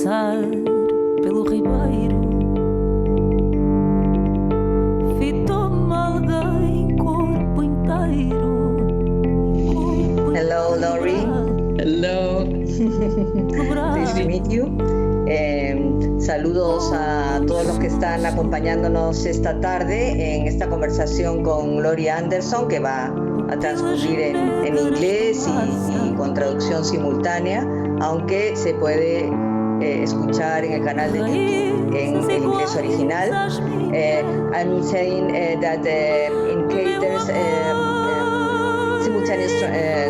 passar pelo ribeiro, fitou-me alguém corpo inteiro. Hello, Laurie. Hello. Nice to meet you. Saludos a todos los que están acompañándonos esta tarde en esta conversación con Laurie Anderson, que va a transcurrir en inglés y con traducción simultánea, aunque se puede escuchar en el canal de YouTube en el inglés original. I'm saying that in case there's simultaneous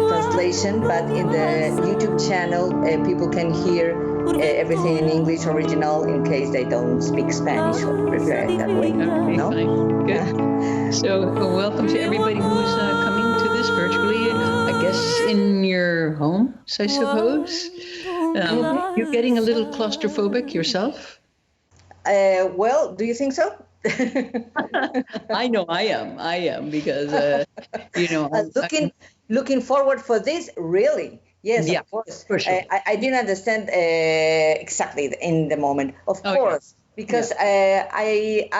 translation, but in the YouTube channel people can hear everything in English original in case they don't speak Spanish or prefer it that way. Okay, no? fine. Good. So welcome to everybody who's coming to this virtually, I guess in your home, I suppose. You're getting a little claustrophobic yourself? Well, do you think so? I know I am because, you know. Looking forward for this, really. Yes, yeah, of course. For sure. I didn't understand exactly in the moment. Of course, yeah. Because I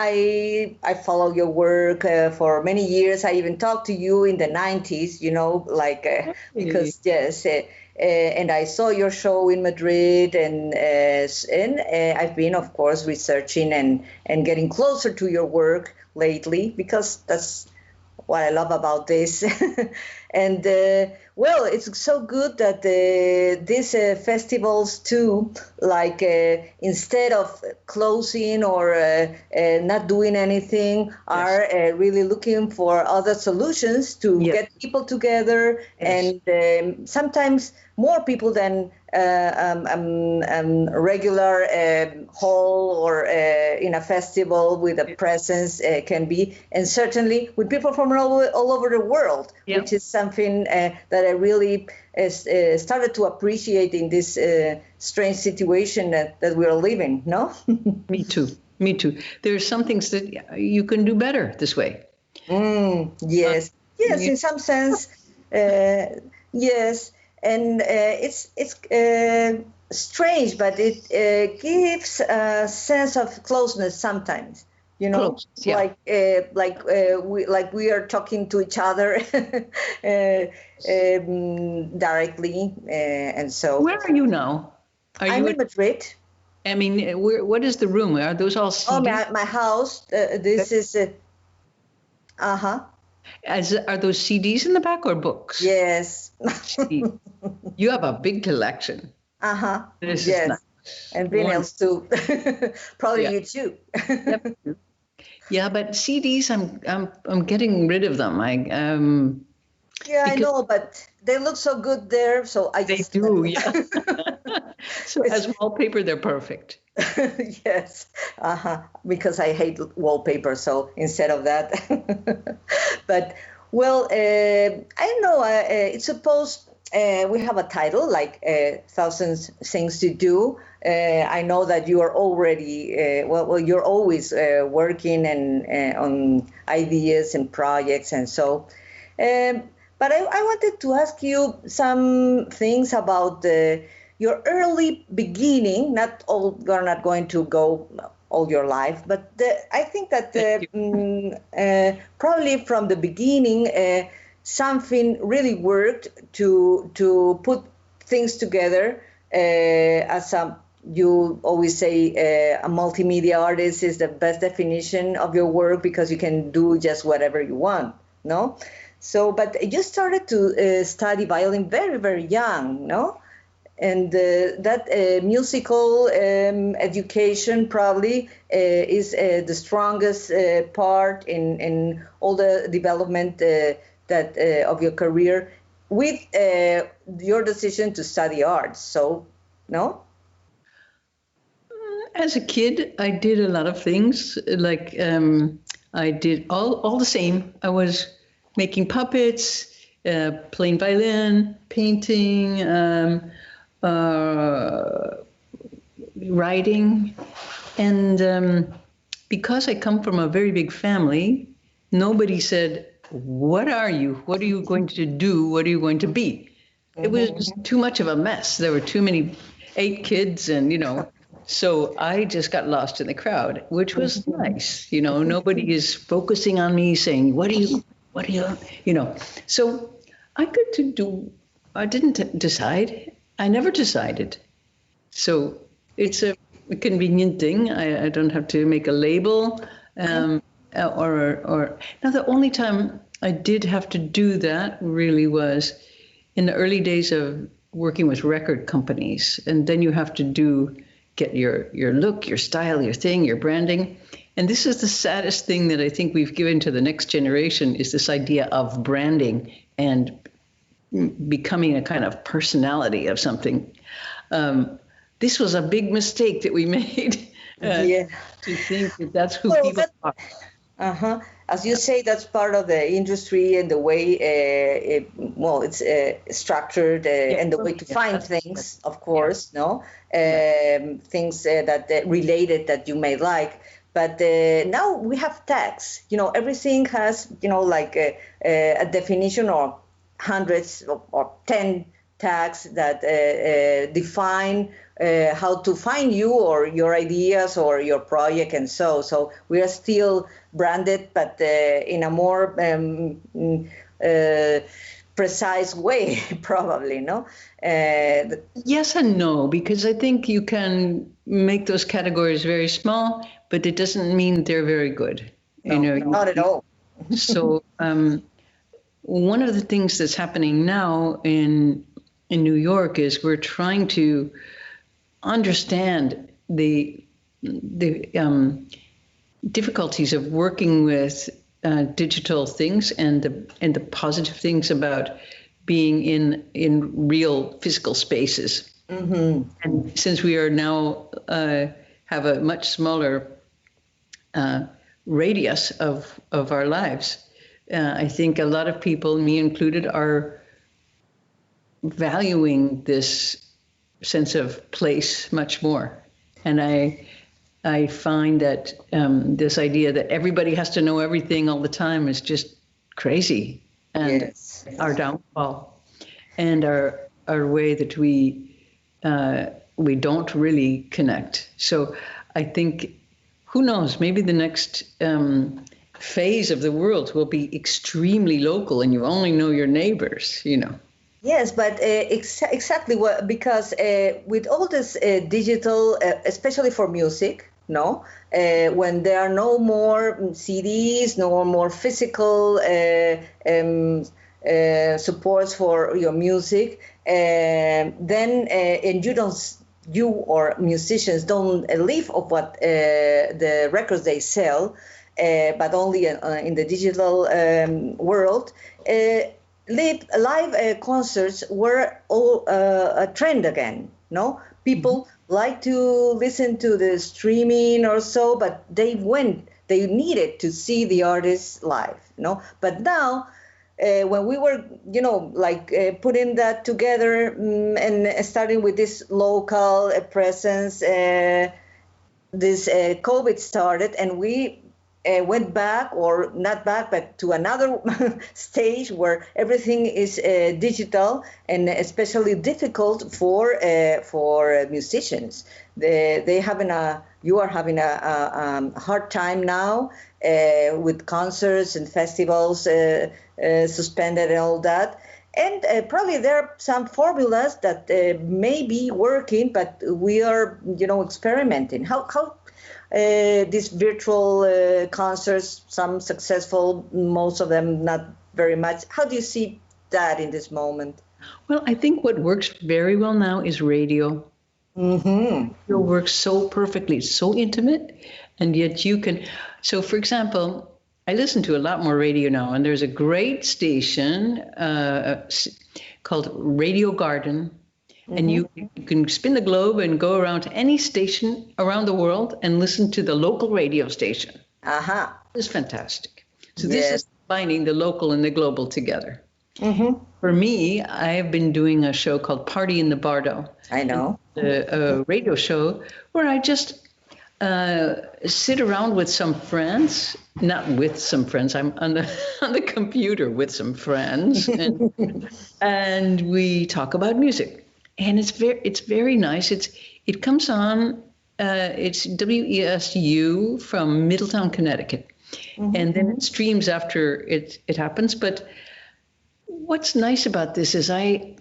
follow your work for many years. I even talked to you in the 90s, you know, like because yes, and I saw your show in Madrid, and I've been, of course, researching and getting closer to your work lately, because that's what I love about this. And well, it's so good that these festivals too, like instead of closing or not doing anything, are really looking for other solutions to get people together, and sometimes more people than regular hall or in a festival with a presence can be, and certainly with people from all over the world, which is something that I really started to appreciate in this strange situation that we're living, no? Me too. There are some things that you can do better this way. Yes, in some sense, yes. And it's strange, but it gives a sense of closeness sometimes. You know, like we are talking to each other directly, and so. Where are you now? I'm in Madrid. I mean, what is the room? Are those all CDs? Oh, my house. This is. Are those CDs in the back or books? Yes. You have a big collection. This is nice. And vinyls too. Probably you too. Yep. Yeah, but CDs, I'm getting rid of them. I know, but they look so good there, so I they just. They do, yeah. So as wallpaper, they're perfect. Yes, because I hate wallpaper, so instead of that. But, well, I don't know, it's supposed, we have a title, like Thousands Things to Do. I know that you are already, you're always working and on ideas and projects and so. But I wanted to ask you some things about your early beginning. You're not going to go all your life, but I think that probably from the beginning, something really worked to put things together. As you always say, a multimedia artist is the best definition of your work, because you can do just whatever you want, no? So, but you started to study violin very, very young, no? And that musical education probably is the strongest part in all the development of your career, with your decision to study arts. So, no? As a kid, I did a lot of things. Like I did all the same. I was making puppets, playing violin, painting, writing. And because I come from a very big family, nobody said, what are you? What are you going to do? What are you going to be? It was too much of a mess. There were too many 8 kids, and, you know, So I just got lost in the crowd, which was nice. Nobody is focusing on me saying, what do you, So I didn't decide. I never decided. So it's a convenient thing. I don't have to make a label. Now the only time I did have to do that really was in the early days of working with record companies. And then you have to get your look, your style, your thing, your branding. And this is the saddest thing that I think we've given to the next generation, is this idea of branding and becoming a kind of personality of something. This was a big mistake that we made to think that that's who people are. Uh-huh. As you say, that's part of the industry and the way it's structured and the way to find things, of course, things that related that you may like. But now we have tags. Everything has, a definition or hundreds or 10 tags that define how to find you or your ideas or your project, and so we are still branded, but in a more precise way, probably, no? Yes and no, because I think you can make those categories very small, but it doesn't mean they're very good. Not at all. So one of the things that's happening now in New York is we're trying to understand the difficulties of working with digital things and the positive things about being in real physical spaces. Mm-hmm. And since we are now have a much smaller radius of our lives, I think a lot of people, me included, are valuing this sense of place much more. And I find that this idea that everybody has to know everything all the time is just crazy, and our downfall, and our way that we don't really connect. So I think, who knows, maybe the next phase of the world will be extremely local, and you only know your neighbors, Yes, but exactly because with all this digital, especially for music, when there are no more CDs, no more physical supports for your music, then and you or musicians don't live of what the records they sell, but only in the digital world. Live concerts were all a trend again. People like to listen to the streaming or so, but they needed to see the artist live. But now, when we were, putting that together and starting with this local presence, this COVID started, and we went back, or not back, but to another stage where everything is digital, and especially difficult for musicians. You are having a hard time now with concerts and festivals suspended and all that. And probably there are some formulas that may be working, but we are, experimenting. How these virtual concerts, some successful, most of them not very much. How do you see that in this moment? Well, I think what works very well now is radio. Mm-hmm. Radio works so perfectly. It's so intimate, and yet you can. So, for example, I listen to a lot more radio now, and there's a great station called Radio Garden. Mm-hmm. And you can spin the globe and go around to any station around the world and listen to the local radio station. Uh-huh. It's fantastic. So this is combining the local and the global together. Mm-hmm. For me, I have been doing a show called Party in the Bardo. I know. A radio show where I just sit around with some friends, not with some friends, I'm on the computer with some friends, and we talk about music. And it's very nice. It comes on It's WESU from Middletown, Connecticut. And then it streams after it happens. But what's nice about this is I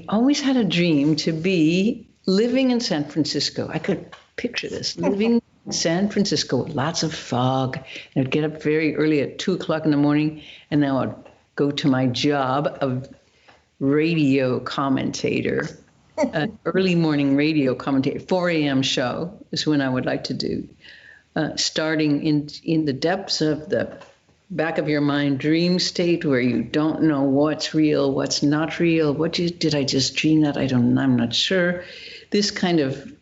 always had a dream to be living in San Francisco. I could picture this, living in San Francisco with lots of fog. And I'd get up very early at 2:00 in the morning, and then I'd go to my job of radio commentator, early morning radio commentator. 4 a.m. show is when I would like to do, starting in the depths of the back of your mind dream state where you don't know what's real, what's not real. Did I just dream that? I'm not sure. This kind of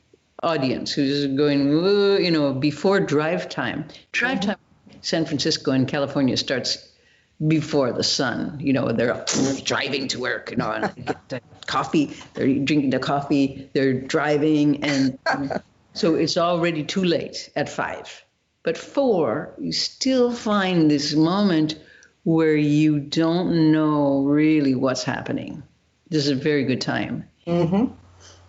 audience who's going, before drive time. Drive time, San Francisco and California starts before the sun. They're up driving to work, and they get the coffee, they're drinking the coffee, they're driving, and so it's already too late at 5. But 4, you still find this moment where you don't know really what's happening. This is a very good time.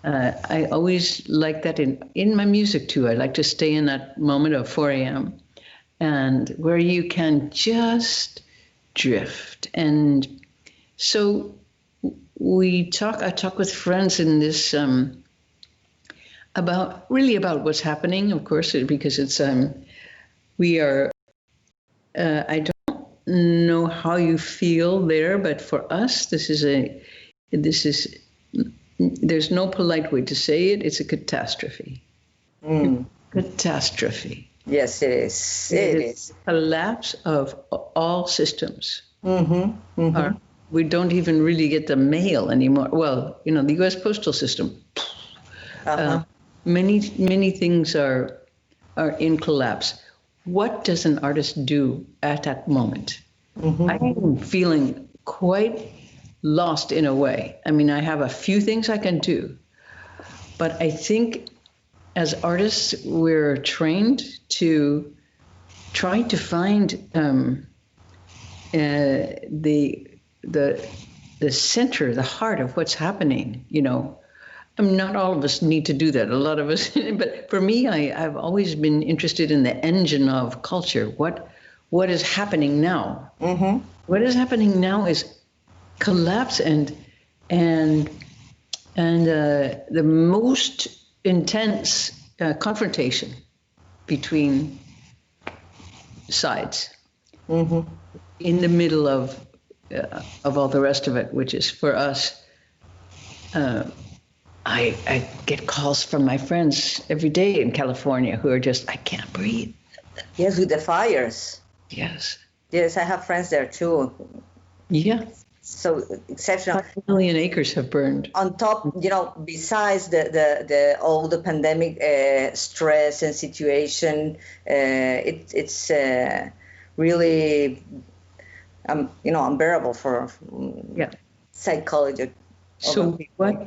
I always like that in my music too. I like to stay in that moment of 4 a.m. and where you can just drift. And so I talk with friends in this about what's happening, of course, because it's I don't know how you feel there, but for us, there's no polite way to say it. It's a catastrophe. Catastrophe. Yes, it is. It is. Collapse of all systems. We don't even really get the mail anymore. Well, the U.S. postal system. Many things are in collapse. What does an artist do at that moment? I am feeling quite lost in a way. I have a few things I can do, but I think as artists, we're trained to try to find the center, the heart of what's happening. Not all of us need to do that. A lot of us, but for me, I've always been interested in the engine of culture. What is happening now? What is happening now is collapse and the most intense confrontation between sides in the middle of all the rest of it, which is for us. I get calls from my friends every day in California who are just, I can't breathe. Yes, with the fires. Yes. Yes, I have friends there too. Yeah. So exceptional. 5 million acres have burned. On top, besides the all the pandemic stress and situation, it's really unbearable for psychology. So what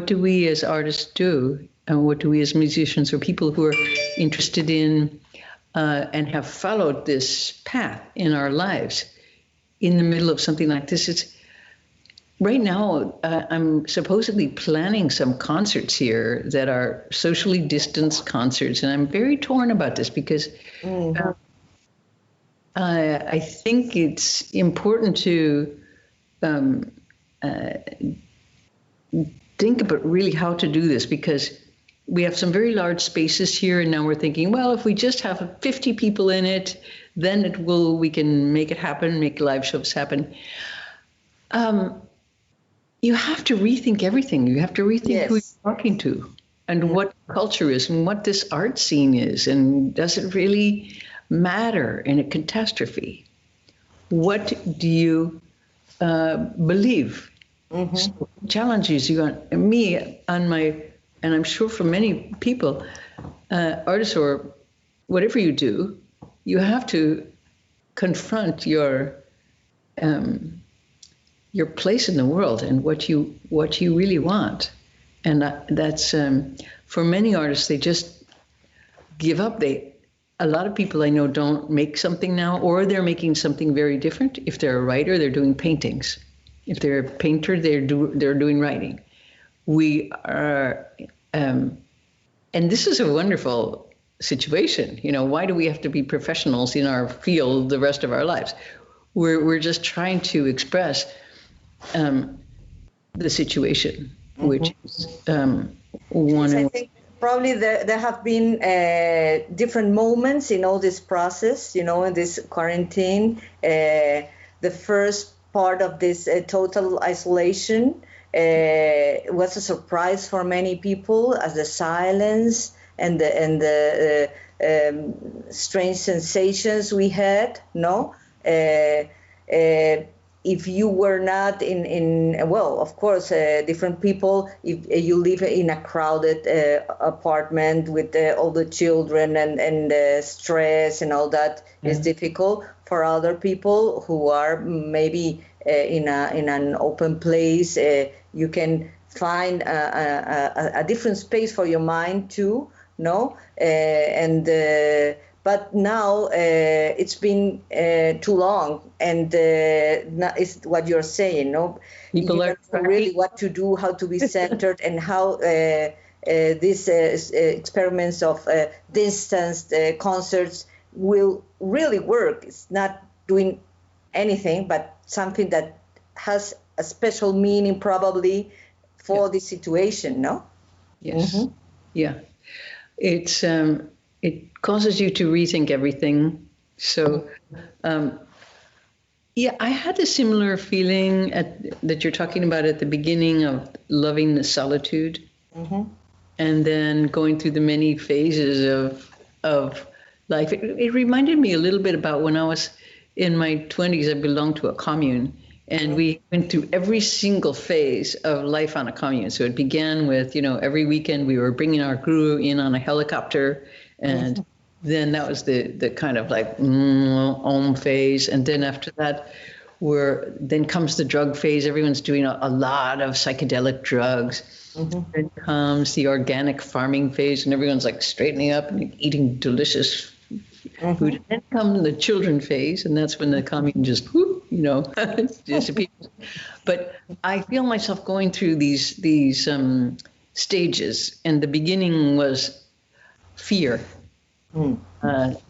do we as artists do, and what do we as musicians or people who are interested in and have followed this path in our lives in the middle of something like this? It's right now I'm supposedly planning some concerts here that are socially distanced concerts, and I'm very torn about this because I think it's important to think about really how to do this, because we have some very large spaces here, and now we're thinking, well, if we just have 50 people in it, then we can make it happen, make live shows happen. You have to rethink everything. You have to rethink who you're talking to and what culture is and what this art scene is, and does it really matter in a catastrophe? What do you believe? So challenges you on me on my, and I'm sure for many people, artists or whatever you do, you have to confront your place in the world and what you really want, and that's for many artists, they just give up. A lot of people I know don't make something now, or they're making something very different. If they're a writer, they're doing paintings. If they're a painter, they're doing writing. We are and this is a wonderful situation. Why do we have to be professionals in our field the rest of our lives? We're just trying to express the situation, which is one. I think probably there have been different moments in all this process, in this quarantine. The first part of this total isolation was a surprise for many people, as the silence and the strange sensations we had. If you were not well, of course, different people, if you live in a crowded apartment with all the children and stress and all that, is difficult. For other people who are maybe in an open place, you can find a different space for your mind too, but now it's been too long, and it's what you're saying, People you don't know really what to do, how to be centered, and how these experiments of distanced concerts will really work. It's not doing anything, but something that has a special meaning probably for this situation, no? Yes. Mm-hmm. Yeah. It's it causes you to rethink everything. So, I had a similar feeling that you're talking about at the beginning of loving the solitude, and then going through the many phases of life. It reminded me a little bit about when I was in my 20s. I belonged to a commune, and we went through every single phase of life on a commune. So it began with, every weekend we were bringing our crew in on a helicopter, and then that was the kind of like phase. And then after that, then comes the drug phase. Everyone's doing a lot of psychedelic drugs. Then comes the organic farming phase, and everyone's like straightening up and eating delicious food. And then comes the children phase, and that's when the commune just disappears. But I feel myself going through these stages, and the beginning was fear,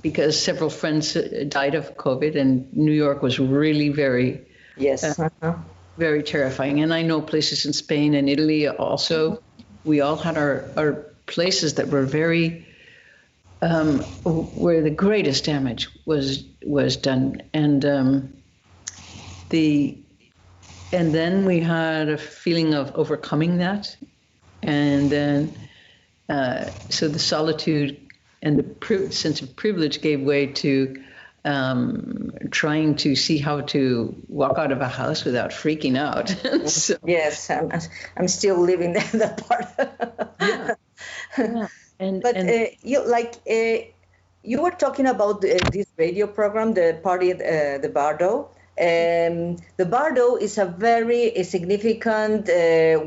because several friends died of COVID, and New York was really very, very terrifying. And I know places in Spain and Italy also. We all had our places that were very, where the greatest damage was done, and then we had a feeling of overcoming that, and then so the solitude and the sense of privilege gave way to trying to see how to walk out of a house without freaking out. So, yes, I'm still living that part. You were talking about this radio program, the party, the Bardo. The Bardo is a very significant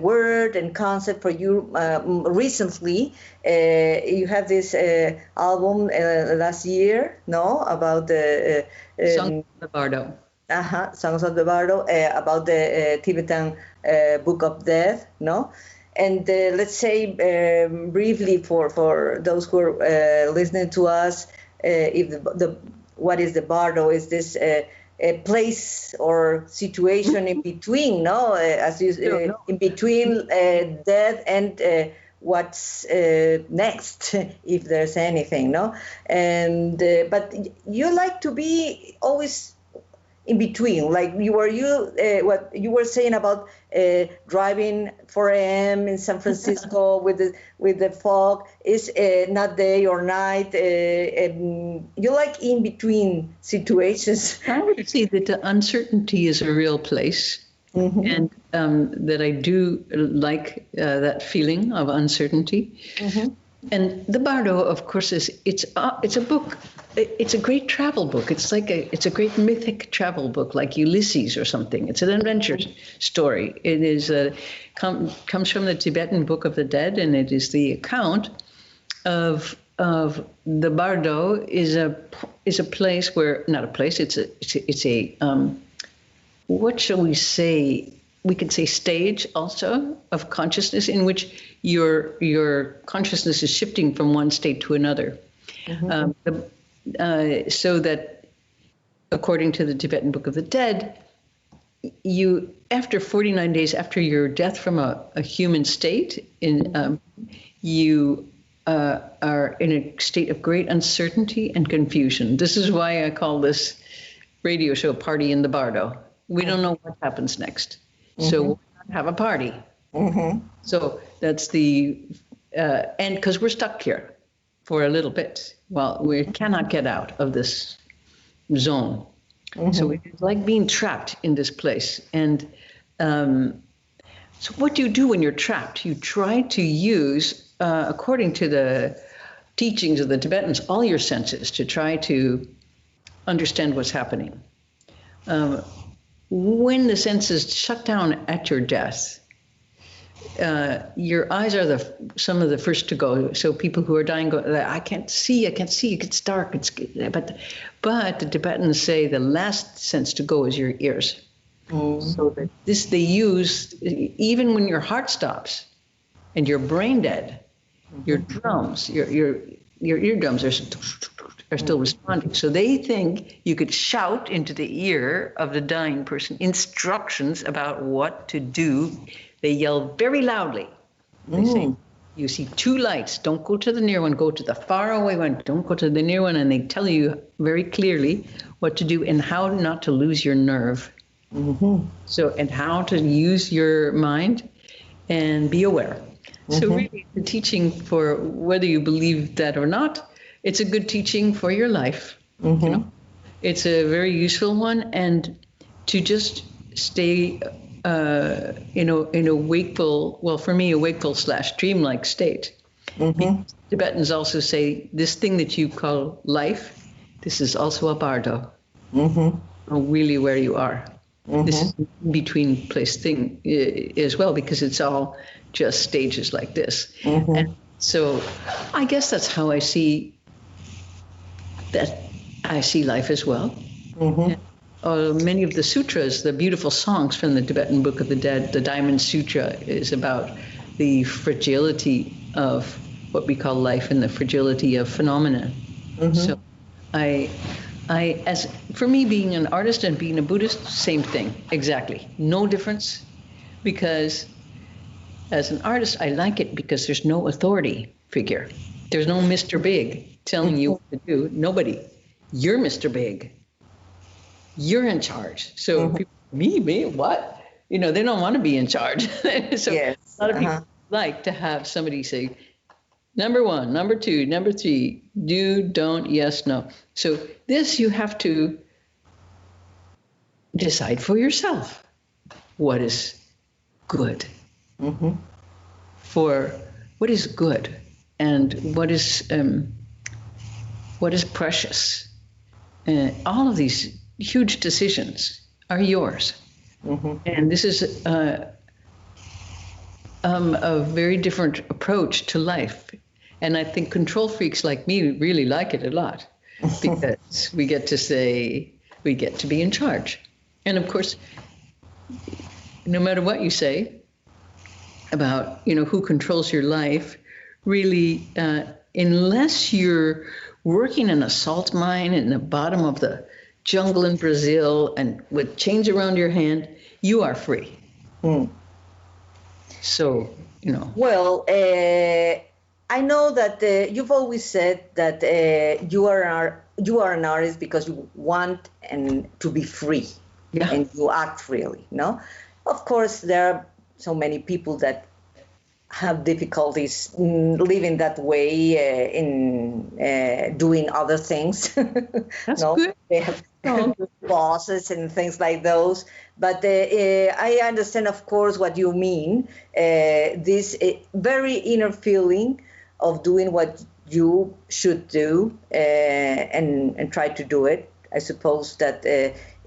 word and concept for you. Recently, you have this album last year, about the Songs of the Bardo. Songs of the Bardo, about the Tibetan Book of Death, And let's say briefly for those who are listening to us, if what is the Bardo? Is this a place or situation in between, in between death and what's next, if there's anything, And but you like to be always in between, like what you were saying about driving 4 a.m. in San Francisco with the fog, is not day or night. You like in between situations. I would say that the uncertainty is a real place, and that I do like that feeling of uncertainty. And the Bardo, of course, it's a book. It's a great travel book. It's a great mythic travel book, like Ulysses or something. It's an adventure story. It is comes from the Tibetan Book of the Dead, and it is the account of the Bardo is a place where, not a place. It's a what shall we say? we could say stage also of consciousness in which your consciousness is shifting from one state to another. So that according to the Tibetan Book of the Dead, you, after 49 days after your death from a human state, you are in a state of great uncertainty and confusion. This is why I call this radio show Party in the Bardo. We don't know what happens next. So we'll have a party. So that's and because we're stuck here for a little bit. Well, we cannot get out of this zone. So it's like being trapped in this place. And so what do you do when you're trapped? You try to use, according to the teachings of the Tibetans, all your senses to try to understand what's happening. When the senses shut down at your death, your eyes are some of the first to go. So people who are dying go, I can't see, it's dark. But the Tibetans say the last sense to go is your ears. So that this they use, even when your heart stops and you're brain dead, your drums, your eardrums are still responding. So they think you could shout into the ear of the dying person instructions about what to do. They yell very loudly. They say, you see two lights, don't go to the near one, go to the far away one, don't go to the near one. And they tell you very clearly what to do and how not to lose your nerve. So, and how to use your mind and be aware. So really the teaching, for whether you believe that or not, it's a good teaching for your life. You know, it's a very useful one, and to just stay in a wakeful, well, for me, a wakeful / dreamlike state. Tibetans also say this thing that you call life, this is also a bardo, really where you are. This is in between place thing as well, because it's all just stages like this. And so I guess that's how I see life as well. Many of the sutras, the beautiful songs from the Tibetan Book of the Dead, the Diamond Sutra is about the fragility of what we call life and the fragility of phenomena. So as for me, being an artist and being a Buddhist, same thing, exactly. No difference, because as an artist, I like it because there's no authority figure. There's no Mr. Big telling you what to do. Nobody. You're Mr. Big. You're in charge. So people, me, what? They don't want to be in charge. So a lot of people like to have somebody say, number 1, number 2, number 3, do, don't, yes, no. So this you have to decide for yourself what is good. For what is good and what is precious. All of these huge decisions are yours. And this is a very different approach to life. And I think control freaks like me really like it a lot, because we get to be in charge. And of course, no matter what you say about, who controls your life, really, unless you're working in a salt mine in the bottom of the jungle in Brazil and with chains around your hand, you are free. So, Well, I know that you've always said that you are an artist because you want to be free, and you act freely. No, of course there are so many people that have difficulties living that way in doing other things. That's good. They have bosses and things like those. But I understand, of course, what you mean. This very inner feeling of doing what you should do and try to do it. I suppose that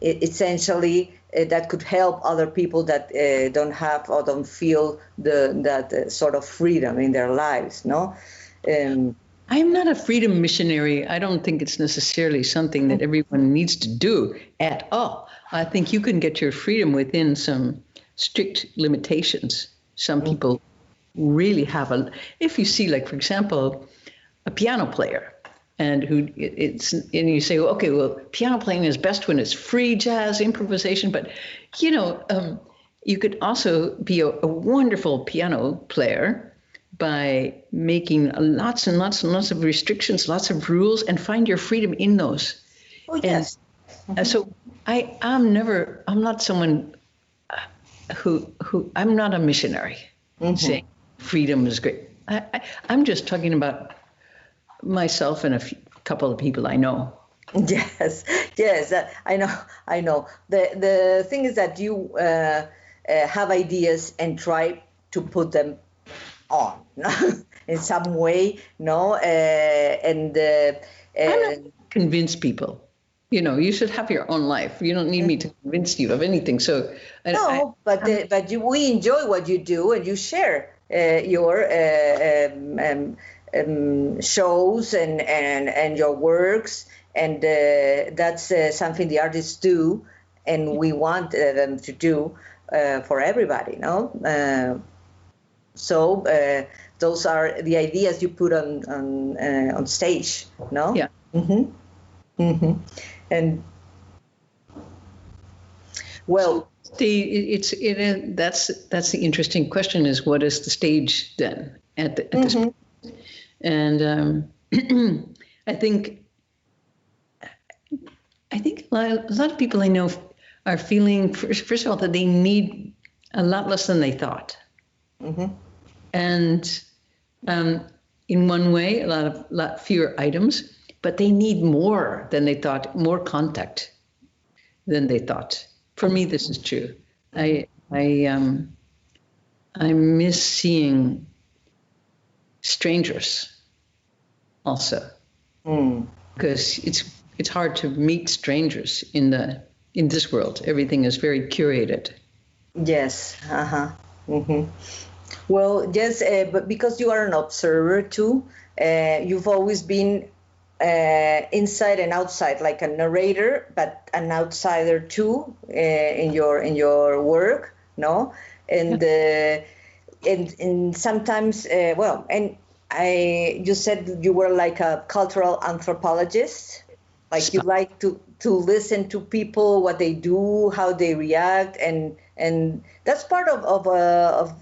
essentially that could help other people that don't have or don't feel that sort of freedom in their lives, no? I'm not a freedom missionary. I don't think it's necessarily something that everyone needs to do at all. I think you can get your freedom within some strict limitations. Some people really have if you see, like, for example, a piano player, and you say, well, okay, well, piano playing is best when it's free jazz improvisation, but you could also be a wonderful piano player by making lots and lots and lots of restrictions, lots of rules, and find your freedom in those. Oh, yes. And so I'm not someone who I'm not a missionary saying freedom is great. I'm just talking about myself and a couple of people I know. Yes, I know. The thing is that you have ideas and try to put them on in some way, no? I'm not convince people. You should have your own life. You don't need me to convince you of anything. So but we enjoy what you do, and you share your shows and your works, and that's something the artists do, and we want them to do for everybody, no? So those are the ideas you put on stage, no? Yeah. And well, that's the interesting question: is what is the stage then at this point? And I think a lot of people I know are feeling, first of all, that they need a lot less than they thought. And in one way, a lot fewer items, but they need more than they thought, more contact than they thought. For me, this is true. I miss seeing strangers also, because it's hard to meet strangers in this world. Everything is very curated. Yes. Well, yes, but because you are an observer too, you've always been inside and outside, like a narrator, but an outsider too in your work, no? And sometimes, you said you were like a cultural anthropologist, like you like to listen to people, what they do, how they react, and that's part of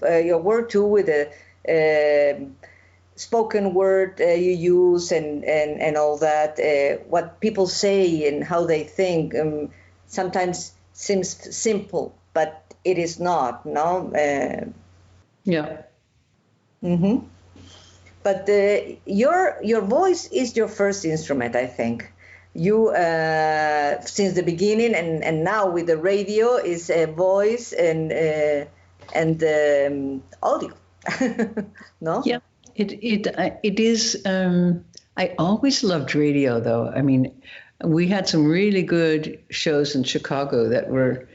your work too, with the spoken word you use and all that, what people say and how they think. Sometimes seems simple, but it is not, no? Yeah. But your voice is your first instrument, I think. You, since the beginning, and now with the radio, is a voice and audio. No? Yeah, it is. I always loved radio, though. I mean, we had some really good shows in Chicago that were.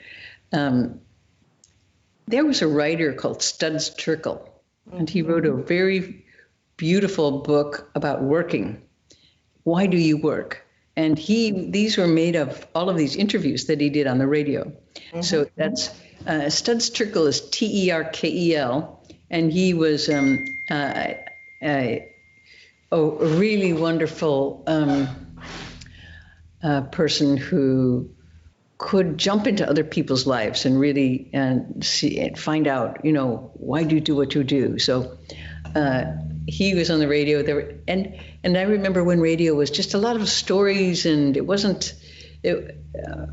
There was a writer called Studs Terkel, and he wrote a very beautiful book about working. Why do you work? And these were made of all of these interviews that he did on the radio. So that's Studs Terkel is Terkel, and he was a really wonderful person who could jump into other people's lives and really see and find out, why do you do what you do? So he was on the radio there, and I remember when radio was just a lot of stories, and it wasn't.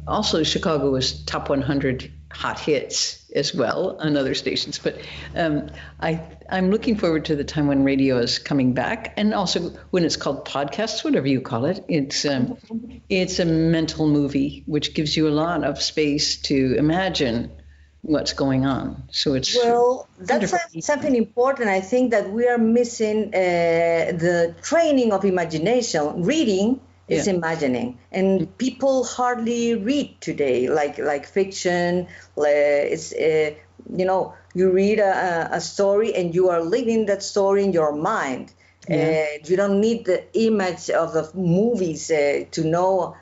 Also, Chicago was top 100 hot hits as well on other stations. But I'm looking forward to the time when radio is coming back, and also when it's called podcasts, whatever you call it. It's a mental movie which gives you a lot of space to imagine what's going on. So it's that's something important. I think that we are missing the training of imagination. Reading is imagining, and people hardly read today, like fiction. It's you read a story and you are living that story in your mind. You don't need the image of the movies to know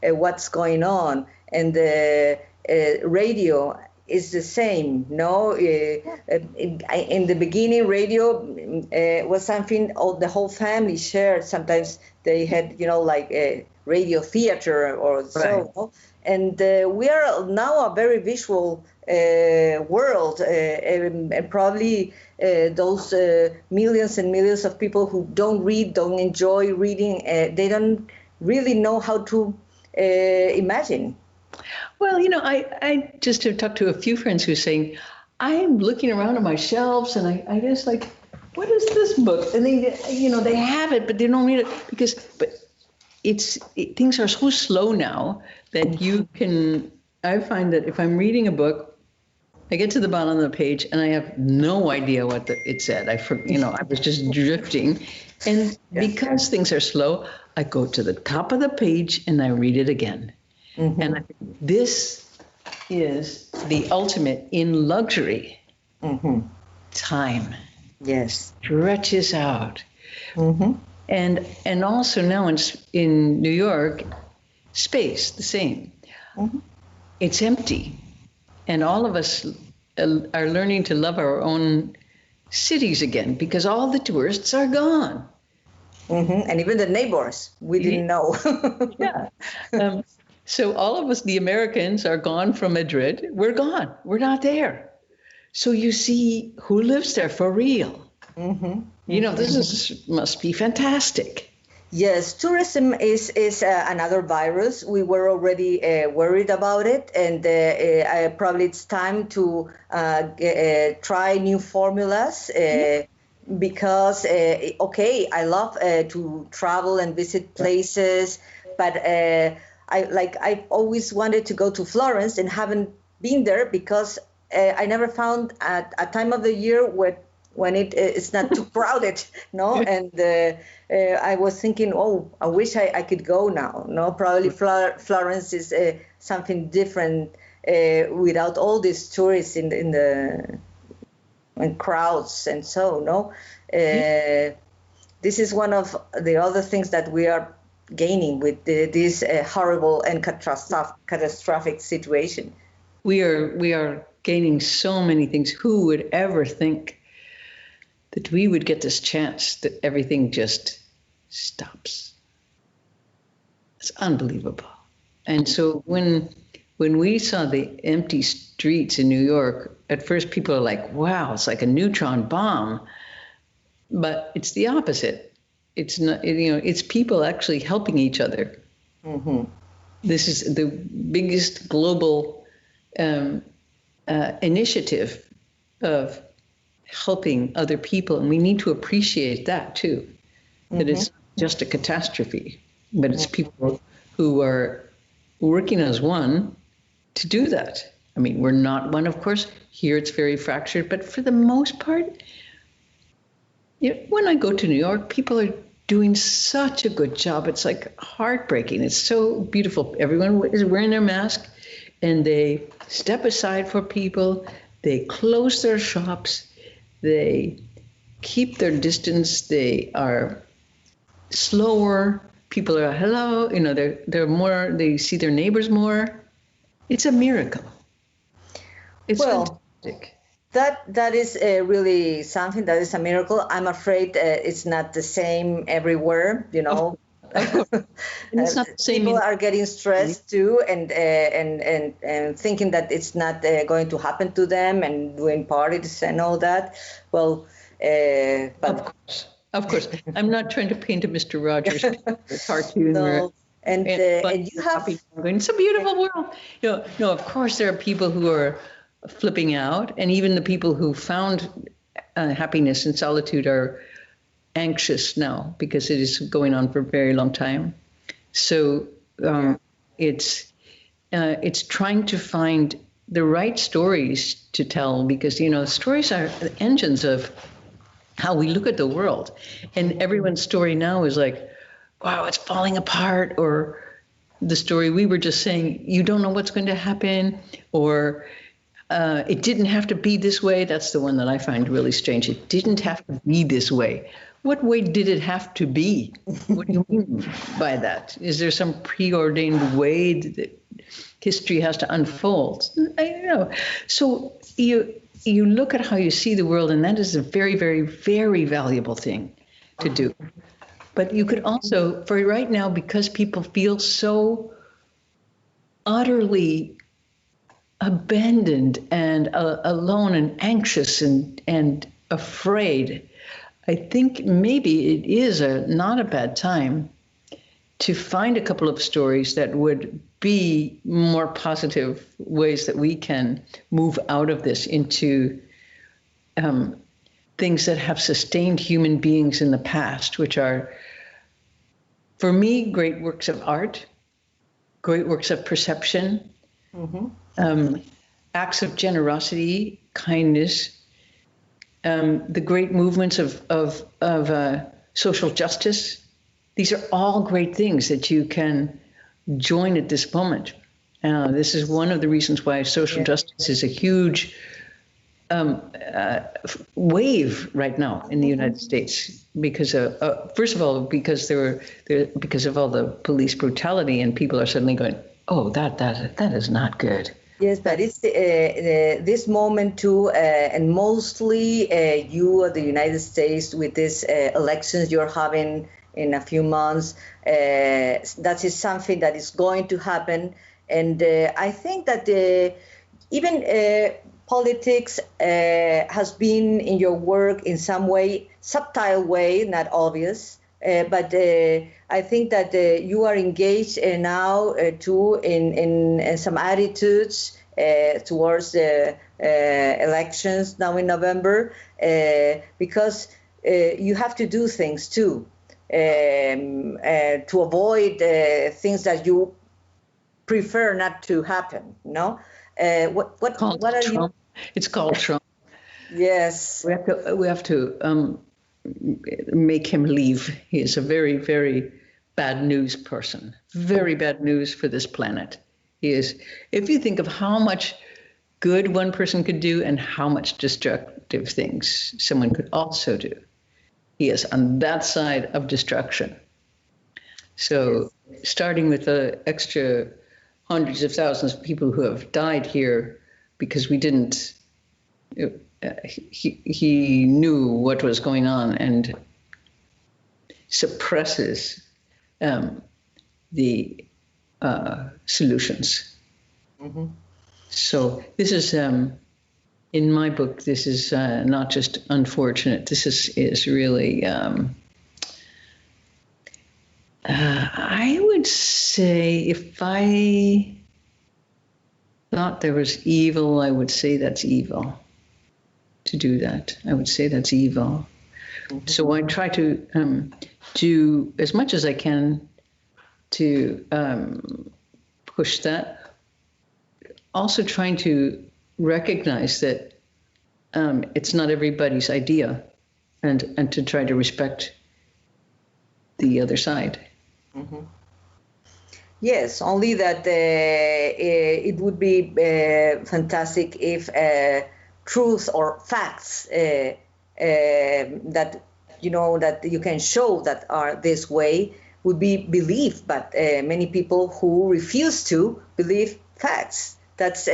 what's going on. And the radio is the same. No, in the beginning, radio was something the whole family shared. Sometimes they had, like a radio theater or so. Right. And we are now a very visual world, and probably those millions and millions of people who don't read, don't enjoy reading, they don't really know how to imagine. Well, I just have talked to a few friends who are saying, I'm looking around at my shelves and I just like, what is this book? And they have it, but they don't read it things are so slow now that I find that if I'm reading a book, I get to the bottom of the page and I have no idea what it said. I was just drifting. And because things are slow, I go to the top of the page and I read it again. Mm-hmm. And I think this is the ultimate in luxury. Mm-hmm. Time. Yes. Stretches out. Mm-hmm. And also now in New York, space, the same. Mm-hmm. It's empty. And all of us are learning to love our own cities again because all the tourists are gone. Mm-hmm. And even the neighbors, we didn't know. Yeah. So all of us, the Americans, are gone from Madrid. We're gone. We're not there. So you see who lives there for real. Mm-hmm. This must be fantastic. Yes, tourism is another virus. We were already worried about it, and probably it's time to try new formulas. Because I love to travel and visit places, but I've always wanted to go to Florence and haven't been there because I never found a time of the year when it's not too crowded, no? And I was thinking, I wish I could go now, no? Probably Florence is something different without all these tourists and crowds and so, no? This is one of the other things that we are gaining with this horrible and catastrophic situation. We are gaining so many things. Who would ever think that we would get this chance that everything just stops? It's unbelievable. And so when we saw the empty streets in New York, at first people are like, wow, it's like a neutron bomb. But it's the opposite. It's not, it's people actually helping each other. Mm-hmm. This is the biggest global initiative of helping other people, and we need to appreciate that too. Mm-hmm. That it's not just a catastrophe, but it's people who are working as one to do that. I mean, we're not one, of course. Here it's very fractured, but for the most part, when I go to New York, people are doing such a good job. It's like heartbreaking. It's so beautiful. Everyone is wearing their mask, and they step aside for people. They close their shops. They keep their distance. They are slower. People are hello. They're more. They see their neighbors more. It's a miracle. It's fantastic. That is really something that is a miracle. I'm afraid it's not the same everywhere. Of course. And it's not the same. People are getting stressed too, and thinking that it's not going to happen to them, and doing parties and all that. Well, but of course, I'm not trying to paint a Mr. Rogers cartoon. No. And you have. It's a beautiful world. No, of course there are people who are flipping out, and even the people who found happiness in solitude are anxious now because it is going on for a very long time. So it's trying to find the right stories to tell, because stories are the engines of how we look at the world, and everyone's story now is like, wow, it's falling apart, or the story we were just saying, you don't know what's going to happen, or it didn't have to be this way. That's the one that I find really strange. It didn't have to be this way. What way did it have to be? What do you mean by that? Is there some preordained way history has to unfold. So you look at how you see the world, and that is a very, very, very valuable thing to do. But you could also, for right now, because people feel so utterly abandoned and alone and anxious and afraid, I think maybe it is not a bad time to find a couple of stories that would be more positive ways that we can move out of this into things that have sustained human beings in the past, which are, for me, great works of art, great works of perception, acts of generosity, kindness, the great movements of social justice. These are all great things that you can join at this moment. This is one of the reasons why social justice is a huge wave right now in the United States, because first of all, because because of all the police brutality, and people are suddenly going, oh, that is not good. Yes, but it's this moment too, and mostly you, the United States, with these elections you're having in a few months, that is something that is going to happen. And I think that even politics has been in your work in some way, subtle way, not obvious. But I think that you are engaged now too in some attitudes towards the elections now in November, because you have to do things too to avoid things that you prefer not to happen. No, what are Trump. you? It's called Trump. Yes, we have to make him leave. He is a very, very bad news person. Very bad news for this planet. He is. If you think of how much good one person could do and how much destructive things someone could also do, he is on that side of destruction. So starting with the extra hundreds of thousands of people who have died here because we didn't, he knew what was going on and suppresses the solutions. Mm-hmm. So this is, in my book, this is not just unfortunate. This is really, I would say if I thought there was evil, I would say that's evil. To do that, I would say that's evil. Mm-hmm. So I try to do as much as I can to push that. Also trying to recognize that it's not everybody's idea, and to try to respect the other side. Mm-hmm. Yes, only that it would be fantastic if truth or facts that that you can show that are this way would be believed, but many people who refuse to believe facts. That's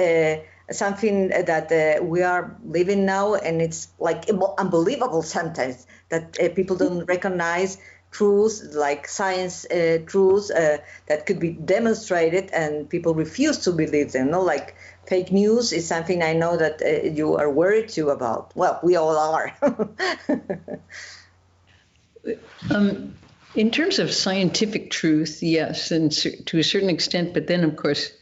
something that we are living now, and it's like unbelievable sometimes that people don't recognize truths like science truths that could be demonstrated, and people refuse to believe them. No, like fake news is something I know that you are worried too about. Well, we all are. In terms of scientific truth, yes, and to a certain extent. But then, of course,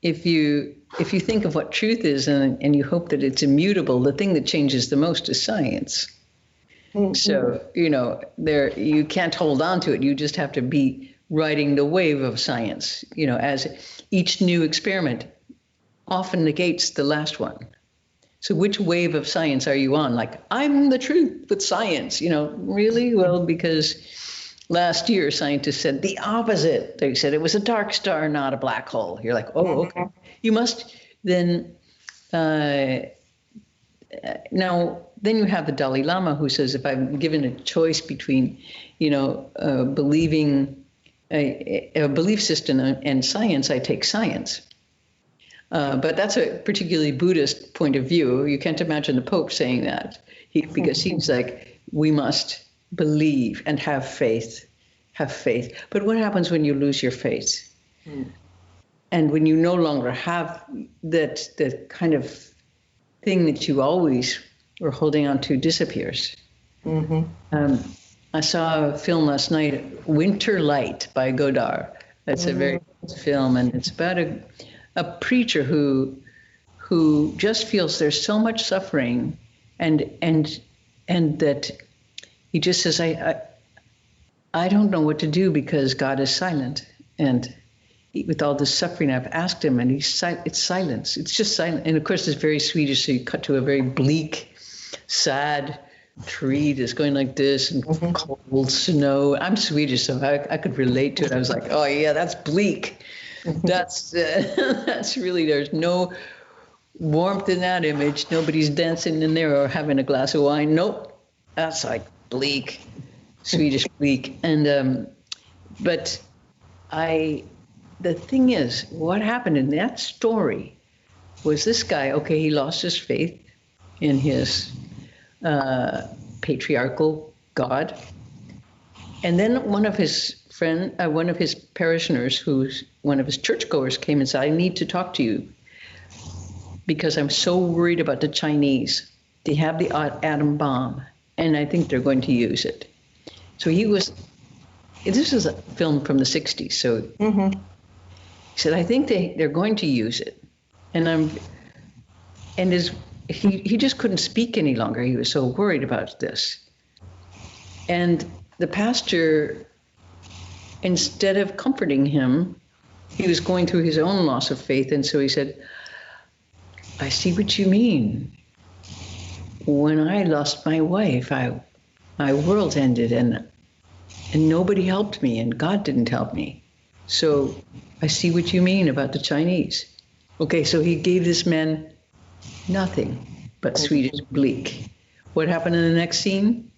if you think of what truth is and you hope that it's immutable, the thing that changes the most is science. Mm-hmm. So, you can't hold on to it. You just have to be riding the wave of science, as each new experiment often negates the last one. So which wave of science are you on? Like, I'm the truth with science, really? Well, because last year scientists said the opposite. They said it was a dark star, not a black hole. You're like, oh, okay. You must then, now, then you have the Dalai Lama who says, if I'm given a choice between, believing a belief system and science, I take science. But that's a particularly Buddhist point of view. You can't imagine the Pope saying that, because he's like, we must believe and have faith. But what happens when you lose your faith? And when you no longer have that kind of thing that you always were holding on to disappears? I saw a film last night, Winter Light by Godard. That's a very good film, and it's about a preacher who just feels there's so much suffering, and that he just says, I don't know what to do because God is silent, and with all this suffering, I've asked him, and it's silence. It's just silent. And of course, it's very Swedish, so you cut to a very bleak, sad tree that's going like this, and cold snow. I'm Swedish, so I could relate to it. I was like, oh yeah, that's bleak. That's really, there's no warmth in that image. Nobody's dancing in there or having a glass of wine. Nope, that's like bleak, Swedish bleak. And but the thing is, what happened in that story was this guy, okay, he lost his faith in his patriarchal God. And then one of his parishioners, who's one of his churchgoers, came and said, I need to talk to you because I'm so worried about the Chinese. They have the atom bomb, and I think they're going to use it. So this is a film from the 60s, so he said, I think they're going to use it. He just couldn't speak any longer. He was so worried about this. And the pastor, instead of comforting him, he was going through his own loss of faith. And so he said, I see what you mean. When I lost my wife, my world ended, and nobody helped me, and God didn't help me. So I see what you mean about the Chinese. Okay, so he gave this man nothing but Swedish bleak. What happened in the next scene?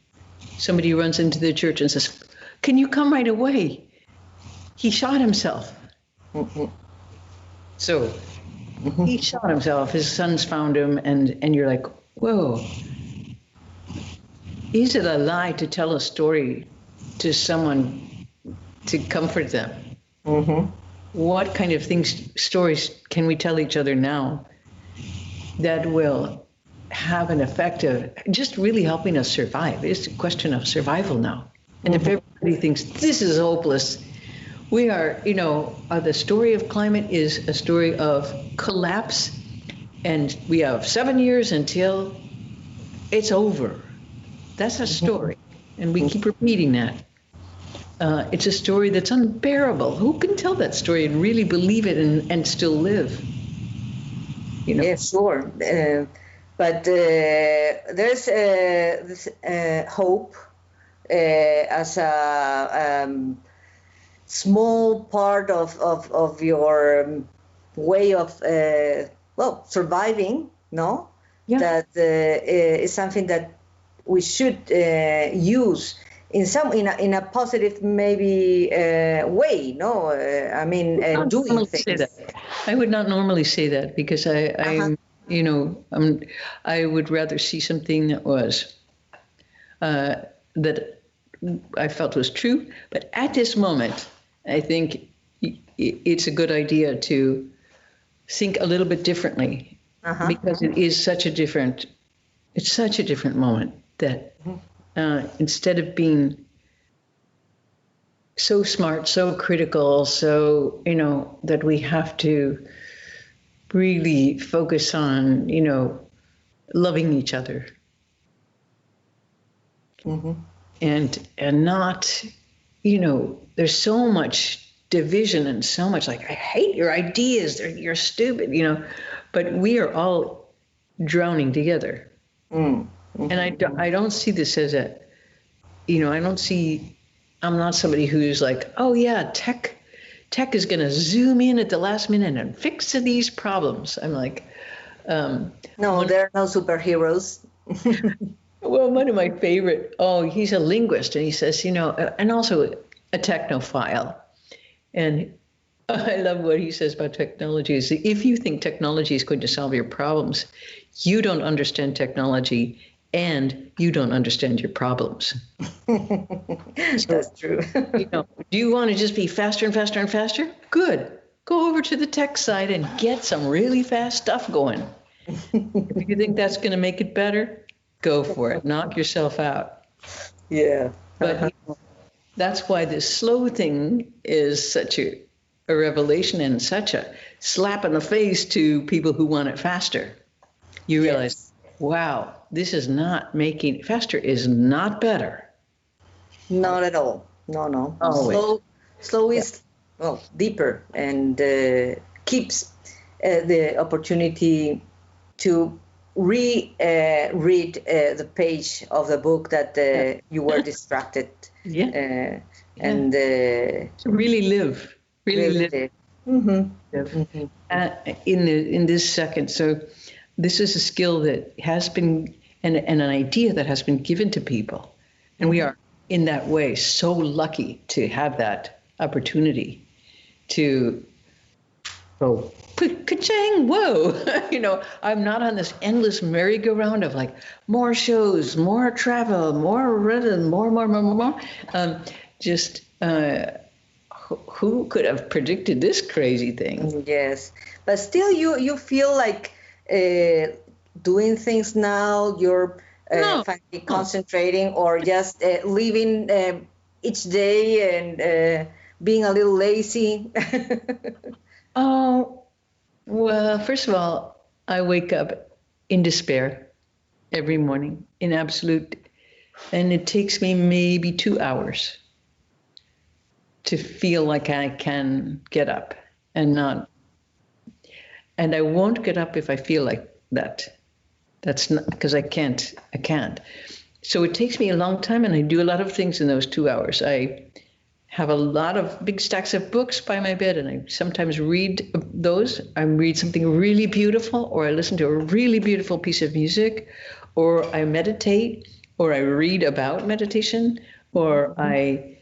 Somebody runs into the church and says, can you come right away? He shot himself. So he shot himself. His sons found him, and you're like, whoa. Is it a lie to tell a story to someone to comfort them? What kind of stories can we tell each other now that will have an effect of just really helping us survive? It's a question of survival now. And if everybody thinks this is hopeless, we are, the story of climate is a story of collapse, and we have 7 years until it's over. That's a story, and we keep repeating that. It's a story that's unbearable. Who can tell that story and really believe it and still live? Yeah, sure. But there's this hope as a small part of your way of surviving. No, that is something that we should use in a positive maybe way. No, doing things. I would not normally say that because I would rather see something that was that I felt was true. But at this moment, I think it's a good idea to think a little bit differently because it is such a different moment that instead of being so smart, so critical, so, that we have to really focus on, loving each other. And not, there's so much division and so much like, I hate your ideas, you're stupid, but we are all drowning together. And I don't see this as I'm not somebody who's like, oh yeah, tech is going to zoom in at the last minute and fix these problems. I'm like, no, there are no superheroes. Well, one of my favorite, he's a linguist, and he says, and also a technophile. And I love what he says about technology is if you think technology is going to solve your problems, you don't understand technology and you don't understand your problems. That's true. Do you want to just be faster and faster and faster? Good. Go over to the tech side and get some really fast stuff going. If you think that's going to make it better, go for it. Knock yourself out. Yeah. But that's why this slow thing is such a revelation and such a slap in the face to people who want it faster. You realize, wow, this is not making faster is not better. Not at all. No. Always. Slow is deeper and keeps the opportunity to read the page of the book that you were distracted. And to really live. Really live. Mm-hmm. In this second. So this is a skill that has been, and an idea that has been given to people. And we are, in that way, so lucky to have that opportunity to go, ka-chang, whoa. I'm not on this endless merry-go-round of like more shows, more travel, more rhythm, more. Who could have predicted this crazy thing? Yes, but still you feel like doing things now, you're finally concentrating or just living each day and being a little lazy? Oh, well, first of all, I wake up in despair every morning, in absolute, and it takes me maybe 2 hours to feel like I can get up and I won't get up if I feel like that. That's not because I can't. So it takes me a long time, and I do a lot of things in those 2 hours. I have a lot of big stacks of books by my bed, and I sometimes read those. I read something really beautiful, or I listen to a really beautiful piece of music, or I meditate, or I read about meditation, or I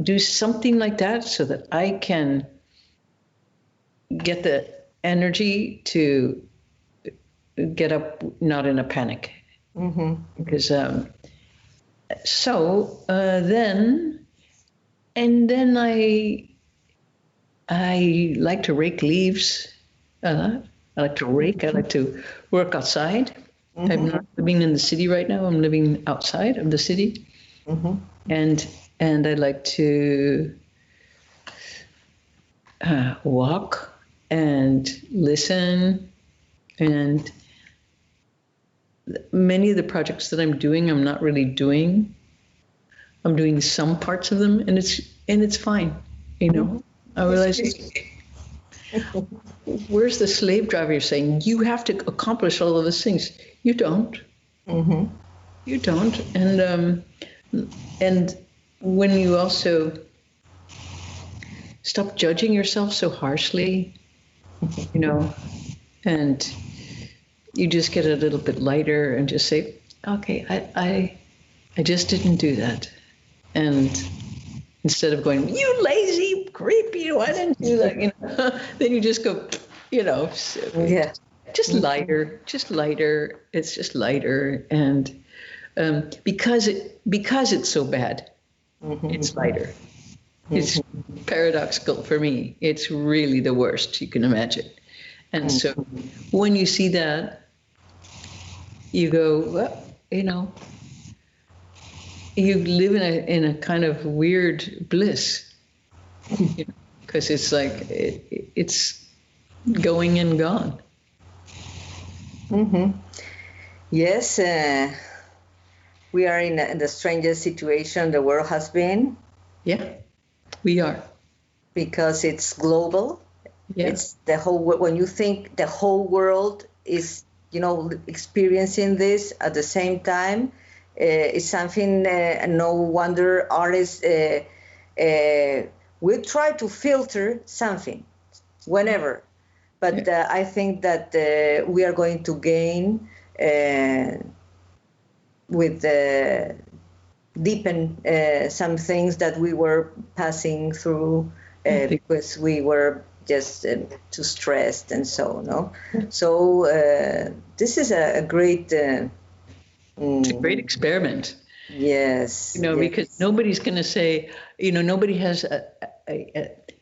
do something like that so that I can get the energy to get up, not in a panic. Because then I like to rake leaves. I like to rake. I like to work outside. I'm not living in the city right now. I'm living outside of the city, and I like to walk and listen. And many of the projects that I'm doing, I'm not really doing. I'm doing some parts of them, and it's fine. I realize, where's the slave driver saying you have to accomplish all of those things? You don't. You don't. And when you also stop judging yourself so harshly, and you just get a little bit lighter and just say, okay, I just didn't do that. And instead of going, you lazy creepy, why didn't you do that? Then you just go, just lighter. It's just lighter. And because it's so bad, it's lighter. It's paradoxical for me. It's really the worst you can imagine. And so when you see that, you go, well, you live in a kind of weird bliss, because it's like it's going and gone. Yes, we are in the strangest situation the world has been. Yeah, we are. Because it's global. Yeah. It's the whole. When you think the whole world is, experiencing this at the same time, it's something. No wonder artists will try to filter something, whenever. But I think that we are going to gain with deepen some things that we were passing through because we were just too stressed and so, no? So this is a great... it's a great experiment. Yes. Because nobody's going to say, nobody has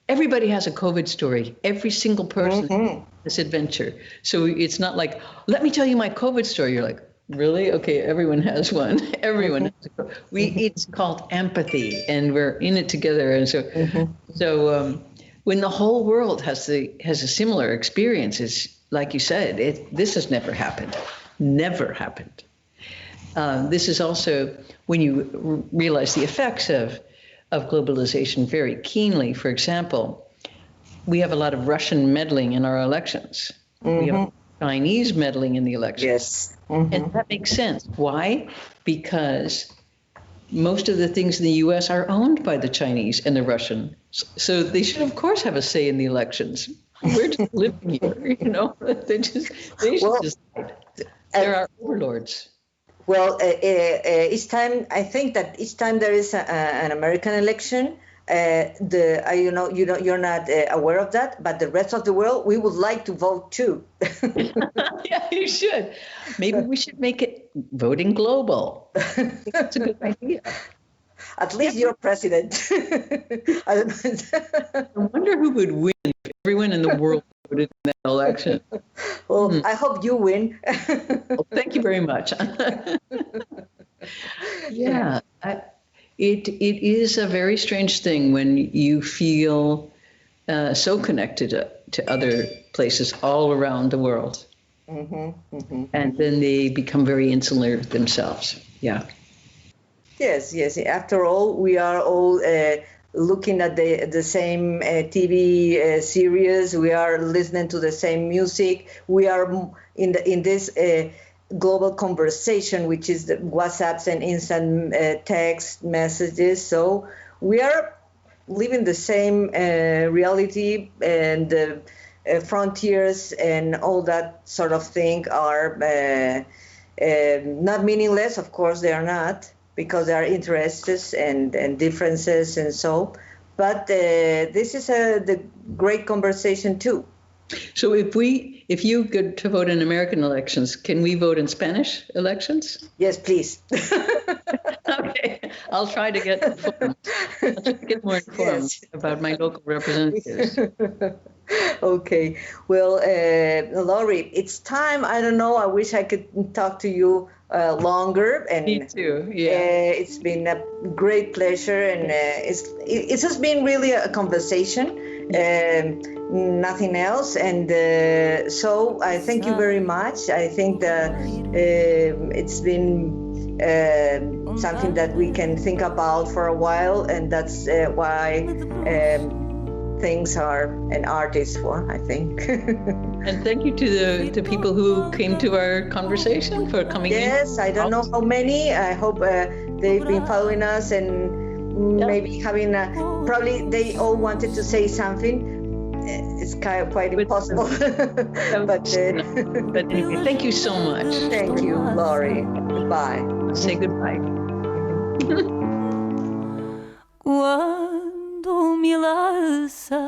everybody has a COVID story. Every single person has this adventure. So it's not like, let me tell you my COVID story. You're like, really? Okay, everyone has one. Everyone has a COVID. It's called empathy, and we're in it together. And so, when the whole world has a similar experiences, like you said, this has never happened. Never happened. This is also when you realize the effects of globalization very keenly. For example, we have a lot of Russian meddling in our elections. We have Chinese meddling in the elections. Yes. And that makes sense. Why? Because most of the things in the U.S. are owned by the Chinese and the Russians. So they should, of course, have a say in the elections. We're just living here, They should decide. They're our overlords. Well, each time, I think that each time there is an American election, you're not aware of that, but the rest of the world, we would like to vote too. Yeah, you should. Maybe we should make it voting global. I think that's a good idea. At least you're president. I don't know. I wonder who would win if everyone in the world voted in that election. Well, I hope you win. Well, thank you very much. Yeah, it is a very strange thing when you feel so connected to other places all around the world. And then they become very insular themselves. Yeah. Yes. After all, we are all looking at the same TV series. We are listening to the same music. We are in this global conversation, which is the WhatsApps and instant text messages. So we are living the same reality, and the frontiers and all that sort of thing are not meaningless. Of course, they are not, because there are interests and differences and so. But this is the great conversation too. So if you get to vote in American elections, can we vote in Spanish elections? Yes, please. Okay, I'll try to get informed. I'll try to get more informed about my local representatives. Okay. Well, Laurie, it's time. I don't know. I wish I could talk to you longer. And me too. Yeah. It's been a great pleasure, and it's just been really a conversation. Nothing else. And so I thank you very much. I think that it's been something that we can think about for a while, and that's why things are an artist for, I think. And thank you to the people who came to our conversation for coming in. Yes, I don't know how many. I hope they've been following us and maybe having probably they all wanted to say something. It's quite impossible. but anyway, thank you so much. Thank you, Laurie. Goodbye. Say goodbye. Quando me laças